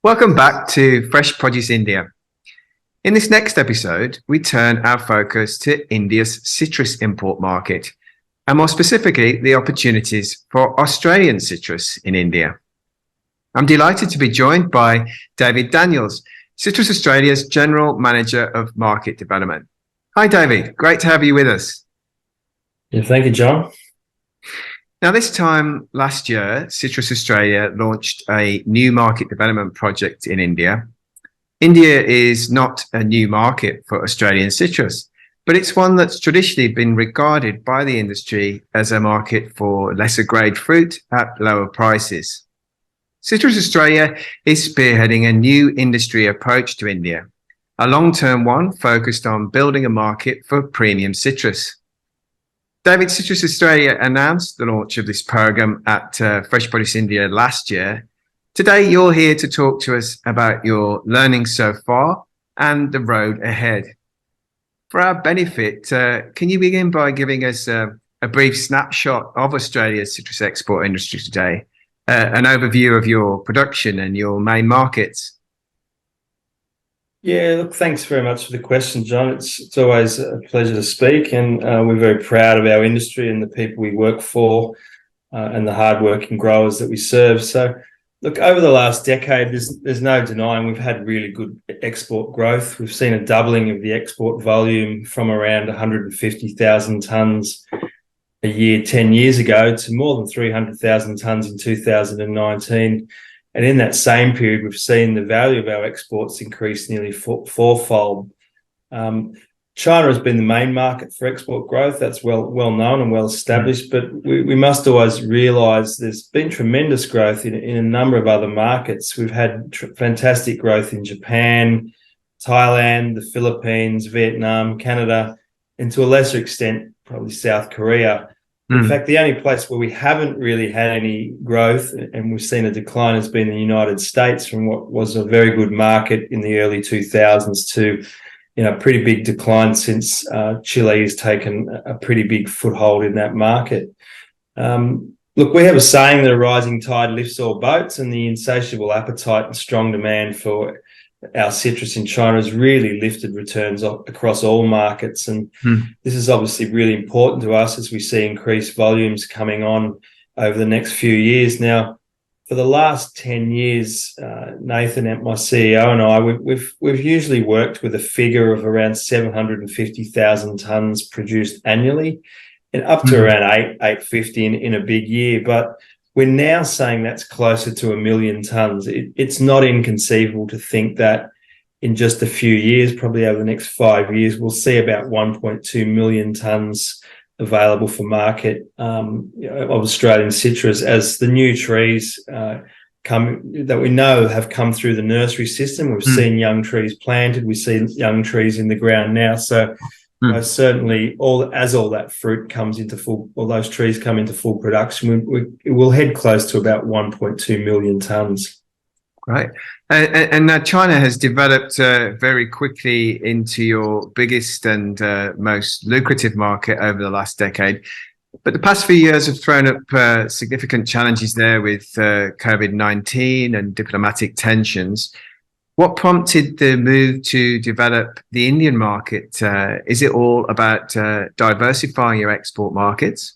Welcome back to Fresh Produce India. In this next episode, we turn our focus to India's citrus import market, and more specifically, the opportunities for Australian citrus in India. I'm delighted to be joined by David Daniels, Citrus Australia's General Manager of Market Development. Hi, David. Great to have you with us. Yeah, thank you, John. Now, this time last year, Citrus Australia launched a new market development project in India. India is not a new market for Australian citrus, but it's one that's traditionally been regarded by the industry as a market for lesser grade fruit at lower prices. Citrus Australia is spearheading a new industry approach to India, a long-term one focused on building a market for premium citrus. David, Citrus Australia announced the launch of this program at Fresh Produce India last year. Today, you're here to talk to us about your learning so far and the road ahead. For our benefit, can you begin by giving us a brief snapshot of Australia's citrus export industry today, an overview of your production and your main markets? Yeah, look, thanks very much for the question, John. It's always a pleasure to speak, and we're very proud of our industry and the people we work for and the hardworking growers that we serve. So, look, over the last decade, there's no denying we've had really good export growth. We've seen a doubling of the export volume from around 150,000 tonnes a year 10 years ago to more than 300,000 tonnes in 2019. And in that same period, we've seen the value of our exports increase nearly fourfold. China has been the main market for export growth. That's well known and well established. But we must always realise there's been tremendous growth in a number of other markets. We've had fantastic growth in Japan, Thailand, the Philippines, Vietnam, Canada, and to a lesser extent, probably South Korea. In fact, the only place where we haven't really had any growth and we've seen a decline has been the United States, from what was a very good market in the early 2000s to, pretty big decline since Chile has taken a pretty big foothold in that market. Look, we have a saying that a rising tide lifts all boats, and the insatiable appetite and strong demand for our citrus in China has really lifted returns across all markets. And this is obviously really important to us as we see increased volumes coming on over the next few years. Now, for the last 10 years, Nathan, my CEO, and I, we've usually worked with a figure of around 750,000 tonnes produced annually and up to around 850 in a big year. But we're now saying that's closer to 1 million tonnes. It's not inconceivable to think that in just a few years, probably over the next 5 years, we'll see about 1.2 million tonnes available for market of Australian citrus as the new trees that we know have come through the nursery system. We've seen young trees planted. We see young trees in the ground now. So certainly, all that fruit comes into all those trees come into full production, we'll head close to about 1.2 million tonnes. Right. And now China has developed very quickly into your biggest and most lucrative market over the last decade. But the past few years have thrown up significant challenges there with COVID-19 and diplomatic tensions. What prompted the move to develop the Indian market? Is it all about diversifying your export markets?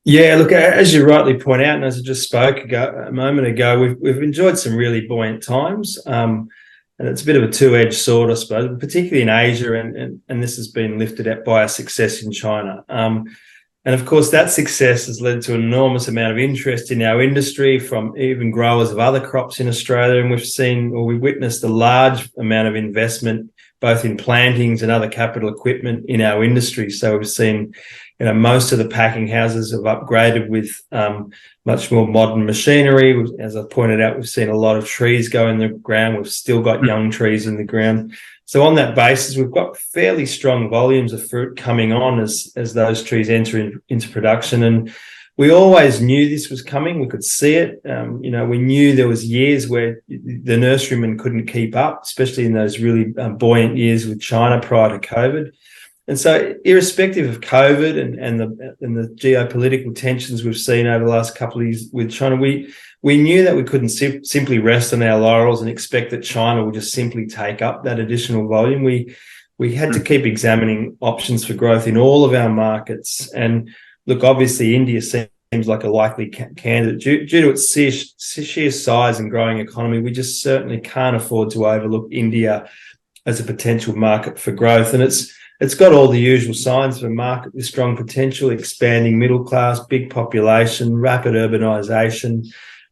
Yeah, look, as you rightly point out, and as I just spoke a moment ago, we've enjoyed some really buoyant times, and it's a bit of a two-edged sword, I suppose, particularly in Asia, and this has been lifted up by our success in China. And of course, that success has led to an enormous amount of interest in our industry from even growers of other crops in Australia. And we witnessed a large amount of investment, both in plantings and other capital equipment in our industry. So we've seen, most of the packing houses have upgraded with much more modern machinery. As I pointed out, we've seen a lot of trees go in the ground. We've still got young trees in the ground. So on that basis, we've got fairly strong volumes of fruit coming on as those trees enter into production. And we always knew this was coming. We could see it. We knew there was years where the nurserymen couldn't keep up, especially in those really buoyant years with China prior to COVID. And so, irrespective of COVID and the geopolitical tensions we've seen over the last couple of years with China, we knew that we couldn't simply rest on our laurels and expect that China will just simply take up that additional volume. We had to keep examining options for growth in all of our markets. And look, obviously, India seems like a likely candidate due to its sheer size and growing economy. We just certainly can't afford to overlook India as a potential market for growth. And it's got all the usual signs of a market with strong potential: expanding middle class, big population, rapid urbanisation.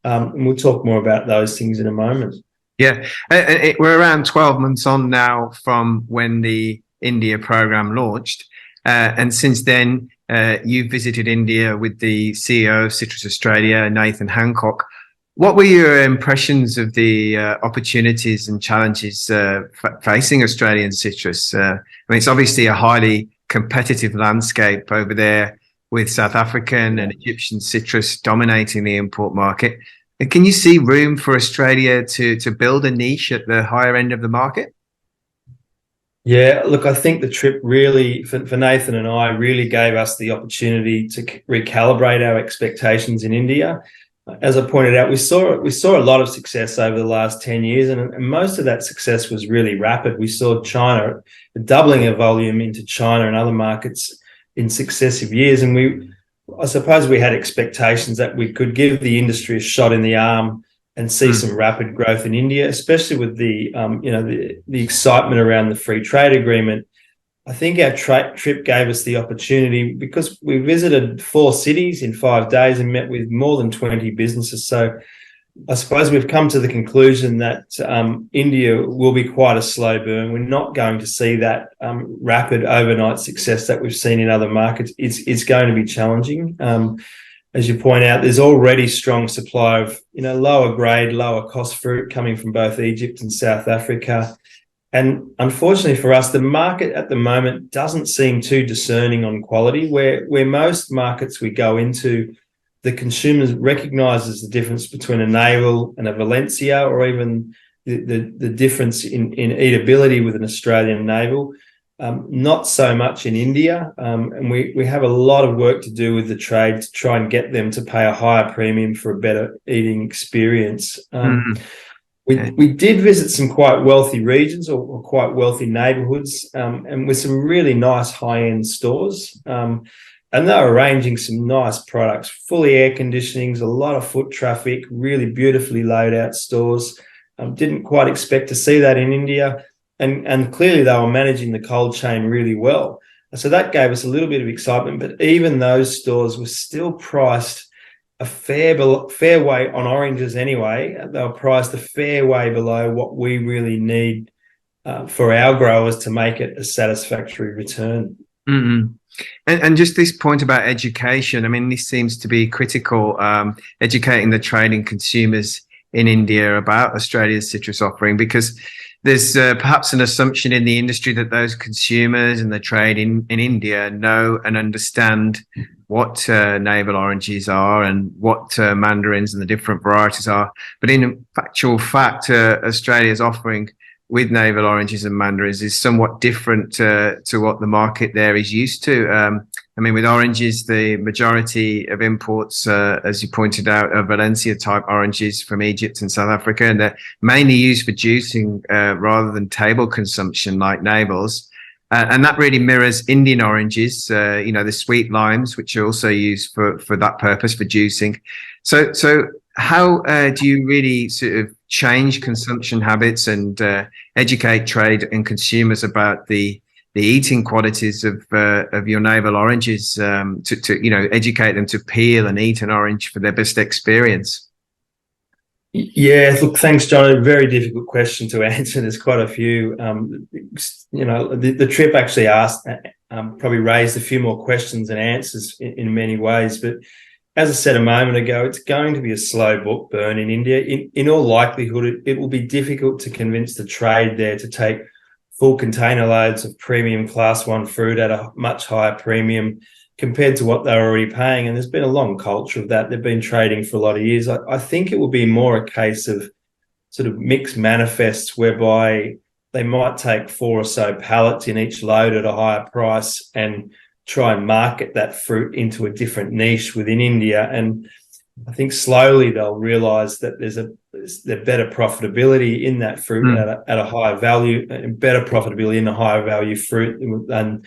And we'll talk more about those things in a moment. Yeah, we're around 12 months on now from when the India program launched. And since then, you visited India with the CEO of Citrus Australia, Nathan Hancock. What were your impressions of the opportunities and challenges facing Australian citrus? I mean, it's obviously a highly competitive landscape over there with South African and Egyptian citrus dominating the import market. And can you see room for Australia to build a niche at the higher end of the market? Yeah, look, I think the trip really, for Nathan and I, really gave us the opportunity to recalibrate our expectations in India. As I pointed out, we saw a lot of success over the last 10 years, and most of that success was really rapid. We saw China doubling of volume into China and other markets in successive years, and I suppose we had expectations that we could give the industry a shot in the arm and see some rapid growth in India, especially with the excitement around the free trade agreement. I think our trip gave us the opportunity, because we visited 4 cities in 5 days and met with more than 20 businesses. So I suppose we've come to the conclusion that India will be quite a slow burn. We're not going to see that rapid overnight success that we've seen in other markets. It's going to be challenging. As you point out, there's already strong supply of lower grade, lower cost fruit coming from both Egypt and South Africa. And unfortunately for us, the market at the moment doesn't seem too discerning on quality. Where most markets we go into, the consumers recognises the difference between a Navel and a Valencia, or even the difference in eatability with an Australian Navel. Not so much in India. And we have a lot of work to do with the trade to try and get them to pay a higher premium for a better eating experience. We did visit some quite wealthy regions or quite wealthy neighbourhoods, and with some really nice high-end stores. And they were arranging some nice products, fully air conditionings, a lot of foot traffic, really beautifully laid out stores. Didn't quite expect to see that in India. And clearly they were managing the cold chain really well. So that gave us a little bit of excitement. But even those stores were still priced a fair way on oranges anyway. They were priced a fair way below what we really need for our growers to make it a satisfactory return. Mm-hmm. And just this point about education, I mean, this seems to be critical, educating the trading consumers in India about Australia's citrus offering, because there's perhaps an assumption in the industry that those consumers and the trade in India know and understand what navel oranges are and what mandarins and the different varieties are. But in actual fact, Australia's offering with navel oranges and mandarins is somewhat different to what the market there is used to. I mean, with oranges, the majority of imports, as you pointed out, are Valencia type oranges from Egypt and South Africa, and they're mainly used for juicing rather than table consumption like navels. And that really mirrors Indian oranges, the sweet limes, which are also used for that purpose, for juicing. So how do you really sort of change consumption habits and educate trade and consumers about the eating qualities of your navel oranges, to educate them to peel and eat an orange for their best experience? Yeah, look, thanks, John. A very difficult question to answer. There's quite a few. The trip actually probably raised a few more questions and answers in many ways. But as I said a moment ago, it's going to be a slow book burn in India. In all likelihood, it will be difficult to convince the trade there to take full container loads of premium Class 1 fruit at a much higher premium compared to what they're already paying. And there's been a long culture of that. They've been trading for a lot of years. I think it will be more a case of sort of mixed manifests whereby they might take 4 or so pallets in each load at a higher price and try and market that fruit into a different niche within India. And I think slowly they'll realize that there's better profitability in that fruit at a higher value, and better profitability in a higher value fruit, and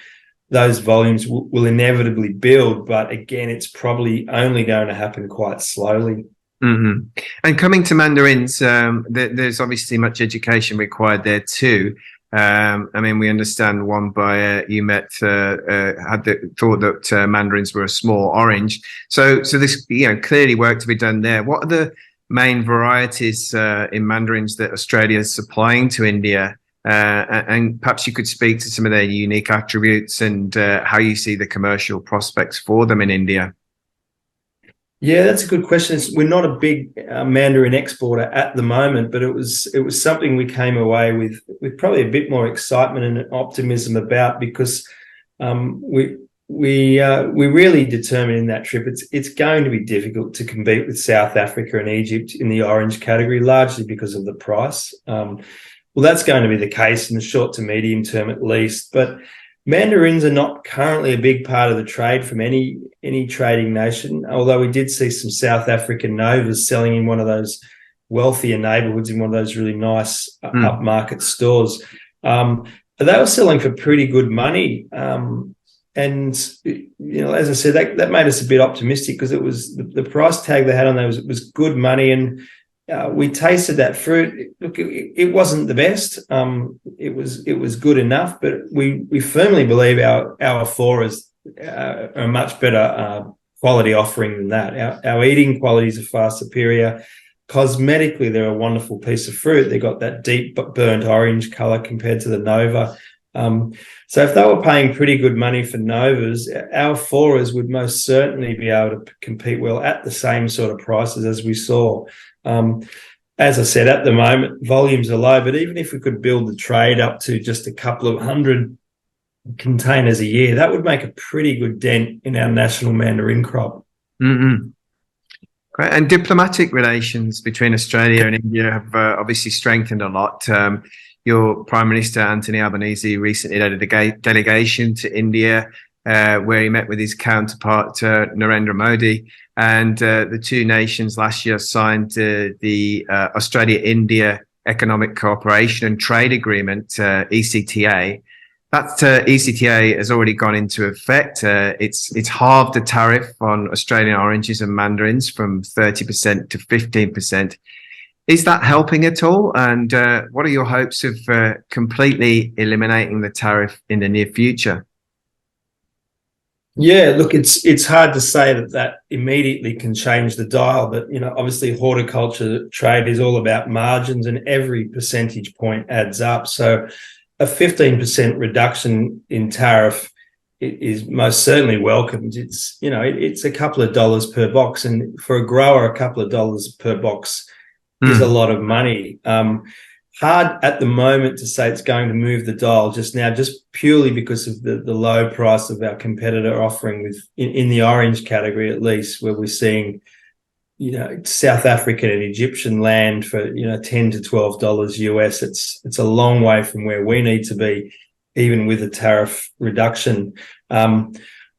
those volumes will inevitably build. But again, it's probably only going to happen quite slowly. Mm-hmm. And coming to mandarins, there's obviously much education required there too. I mean, we understand one buyer you met had thought that mandarins were a small orange. So this, clearly work to be done there. What are the main varieties in mandarins that Australia is supplying to India? And perhaps you could speak to some of their unique attributes and how you see the commercial prospects for them in India. Yeah, that's a good question. We're not a big mandarin exporter at the moment, but it was something we came away with probably a bit more excitement and optimism about, because we really determined in that trip it's going to be difficult to compete with South Africa and Egypt in the orange category, largely because of the price. Well, that's going to be the case in the short to medium term at least, but mandarins are not currently a big part of the trade from any trading nation, although we did see some South African Novas selling in one of those wealthier neighbourhoods in one of those really nice upmarket stores. They were selling for pretty good money. And, as I said, that made us a bit optimistic, because it was the price tag they had on there was good money. And we tasted that fruit. Look, it wasn't the best. It was good enough, but we firmly believe our Aphoras are a much better quality offering than that. Our eating qualities are far superior. Cosmetically, they're a wonderful piece of fruit. They got that deep burnt orange color compared to the Nova. So if they were paying pretty good money for Novas, our Aphoras would most certainly be able to compete well at the same sort of prices as we saw. As I said, at the moment, volumes are low, but even if we could build the trade up to just a couple of hundred containers a year, that would make a pretty good dent in our national mandarin crop. Mm-hmm. Great. And diplomatic relations between Australia and India have obviously strengthened a lot. Your Prime Minister, Anthony Albanese, recently led a delegation to India, where he met with his counterpart, Narendra Modi. And the two nations last year signed the Australia-India Economic Cooperation and Trade Agreement, ECTA. That ECTA has already gone into effect. It's halved the tariff on Australian oranges and mandarins from 30% to 15%. Is that helping at all? And what are your hopes of completely eliminating the tariff in the near future? Yeah, look, it's hard to say that immediately can change the dial, but obviously horticulture trade is all about margins, and every percentage point adds up. So a 15% reduction in tariff is most certainly welcomed. It's a couple of dollars per box, and for a grower, a couple of dollars per box is a lot of money. Hard at the moment to say it's going to move the dial just now, just purely because of the low price of our competitor offering in the orange category, at least, where we're seeing, South African and Egyptian land for, $10 to $12 US. It's a long way from where we need to be, even with a tariff reduction.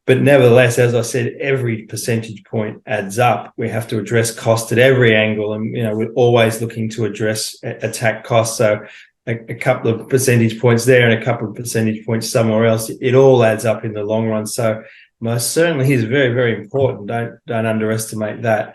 But nevertheless, as I said, every percentage point adds up. We have to address cost at every angle, and we're always looking to attack costs. So a couple of percentage points there and a couple of percentage points somewhere else, it all adds up in the long run. So most certainly is very, very important. Don't underestimate that.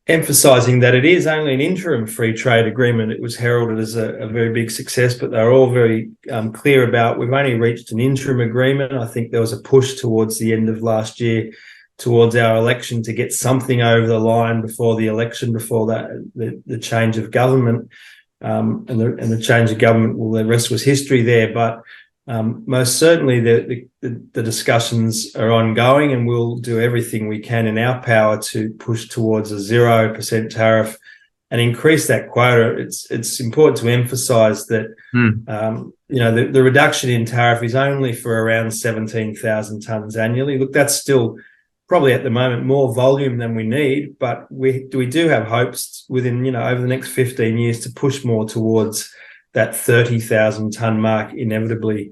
Emphasising that it is only an interim free trade agreement. It was heralded as a very big success, but they're all very clear about we've only reached an interim agreement. I think there was a push towards the end of last year, towards our election, to get something over the line before the election, before that the change of government, and the change of government. Well, the rest was history there, but most certainly the discussions are ongoing, and we'll do everything we can in our power to push towards a 0% tariff and increase that quota. It's important to emphasise that the reduction in tariff is only for around 17,000 tonnes annually. Look, that's still probably at the moment more volume than we need, but we do have hopes within over the next 15 years to push more towards that 30,000 tonne mark inevitably.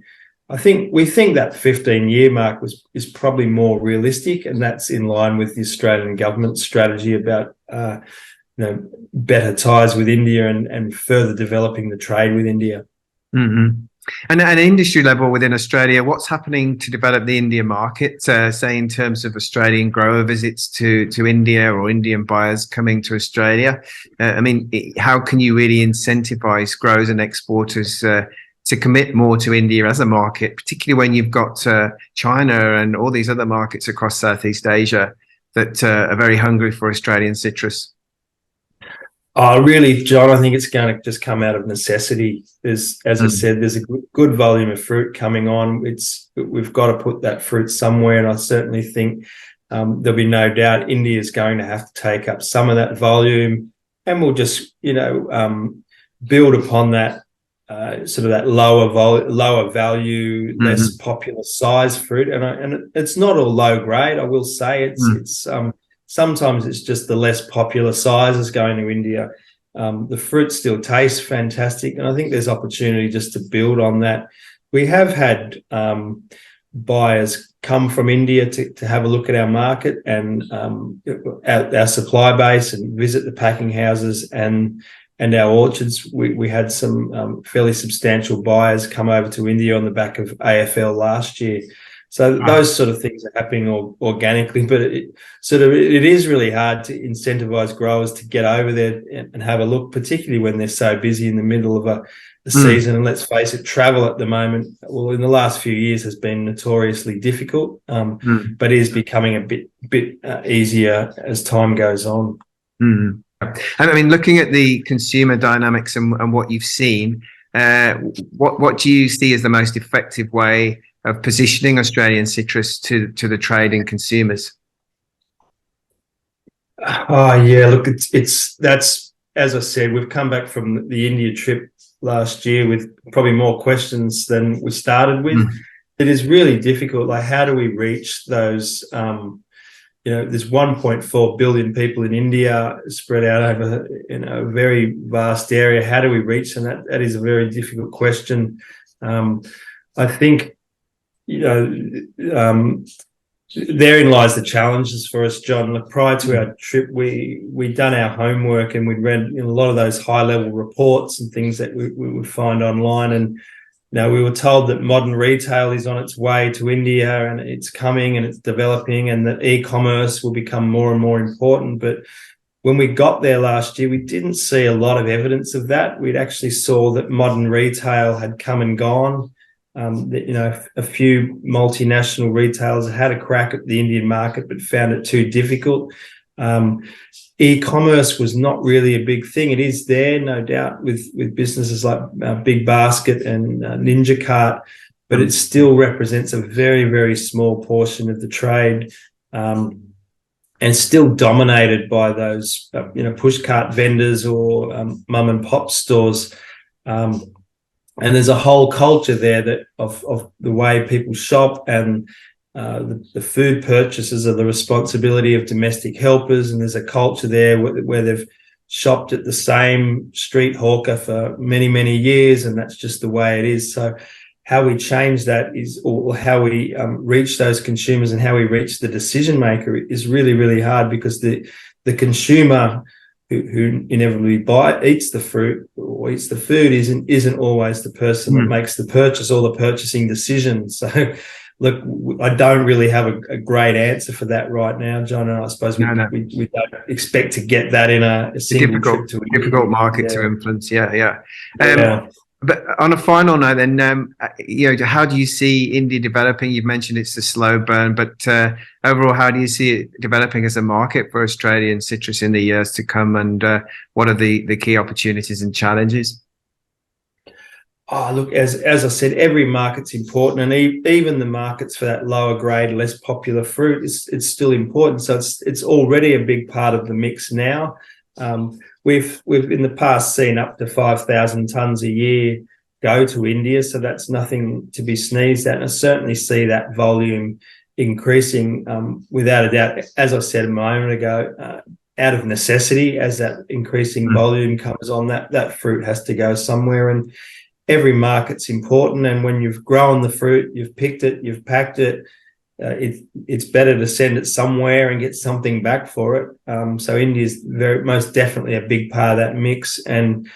We think that 15-year mark is probably more realistic, and that's in line with the Australian government strategy about better ties with India and further developing the trade with India. Mm-hmm. And at an industry level within Australia, what's happening to develop the India market, say in terms of Australian grower visits to India or Indian buyers coming to Australia? How can you really incentivize growers and exporters to commit more to India as a market, particularly when you've got China and all these other markets across Southeast Asia that are very hungry for Australian citrus? Really, John, I think it's going to just come out of necessity. I said, there's a good volume of fruit coming on. We've got to put that fruit somewhere, and I certainly think there'll be no doubt India is going to have to take up some of that volume, and we'll just build upon that sort of that lower value, less popular size fruit, and it's not all low grade. I will say it's sometimes it's just the less popular sizes going to India. The fruit still tastes fantastic, and I think there's opportunity just to build on that. We have had buyers come from India to have a look at our market and our supply base and visit the packing houses and our orchards. We had some fairly substantial buyers come over to India on the back of AFL last year. So those sort of things are happening organically, but it is really hard to incentivize growers to get over there and have a look, particularly when they're so busy in the middle of a season. And let's face it, travel at the moment, well, in the last few years has been notoriously difficult, but is becoming a bit easier as time goes on. And looking at the consumer dynamics and what you've seen, what do you see as the most effective way of positioning Australian citrus to the trade and consumers? Look, that's as I said, we've come back from the India trip last year with probably more questions than we started with. It is really difficult. Like, how do we reach those? There's 1.4 billion people in India spread out over a very vast area. How do we reach them? That is a very difficult question. I think therein lies the challenges for us, John. Like, prior to our trip, we'd done our homework and we'd read a lot of those high-level reports and things that we would find online. And we were told that modern retail is on its way to India and it's coming and it's developing, and that e-commerce will become more and more important. But when we got there last year, we didn't see a lot of evidence of that. We'd actually saw that modern retail had come and gone. A few multinational retailers had a crack at the Indian market but found it too difficult. E-commerce was not really a big thing. It is there, no doubt, with businesses like Big Basket and Ninja Cart, but it still represents a very, very small portion of the trade, and still dominated by those pushcart vendors or mum and pop stores. And there's a whole culture there that of the way people shop, and the food purchases are the responsibility of domestic helpers. And there's a culture there where they've shopped at the same street hawker for many, many years, and that's just the way it is. So how we change that or how we reach those consumers and how we reach the decision maker is really, really hard, because the consumer who inevitably eats the fruit or eats the food isn't always the person that makes the purchase or the purchasing decision. So, look, I don't really have a great answer for that right now, John, and I suppose we don't expect to get that in a single trip to a difficult market to influence. But on a final note, then, how do you see India developing? You've mentioned it's a slow burn, but overall, how do you see it developing as a market for Australian citrus in the years to come? And what are the key opportunities and challenges? Look, as I said, every market's important, and even the markets for that lower grade, less popular fruit, it's still important. So it's already a big part of the mix now. We've in the past seen up to 5,000 tonnes a year go to India, so that's nothing to be sneezed at. And I certainly see that volume increasing without a doubt. As I said a moment ago, out of necessity. As that increasing volume comes on, that fruit has to go somewhere, and every market's important. And when you've grown the fruit, you've picked it, you've packed it, it's better to send it somewhere and get something back for it. So India is most definitely a big part of that mix, and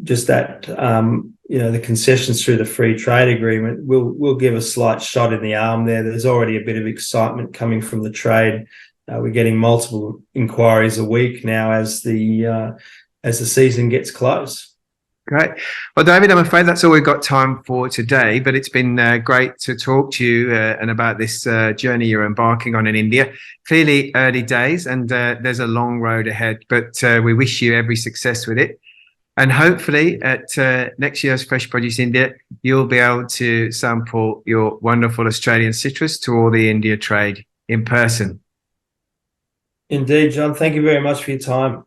just that the concessions through the free trade agreement will give a slight shot in the arm there. There's already a bit of excitement coming from the trade. We're getting multiple inquiries a week now as the season gets close. Great. Well, David, I'm afraid that's all we've got time for today, but it's been great to talk to you and about this journey you're embarking on in India. Clearly early days, and there's a long road ahead, but we wish you every success with it. And hopefully at next year's Fresh Produce India, you'll be able to sample your wonderful Australian citrus to all the India trade in person. Indeed, John. Thank you very much for your time.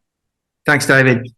Thanks, David.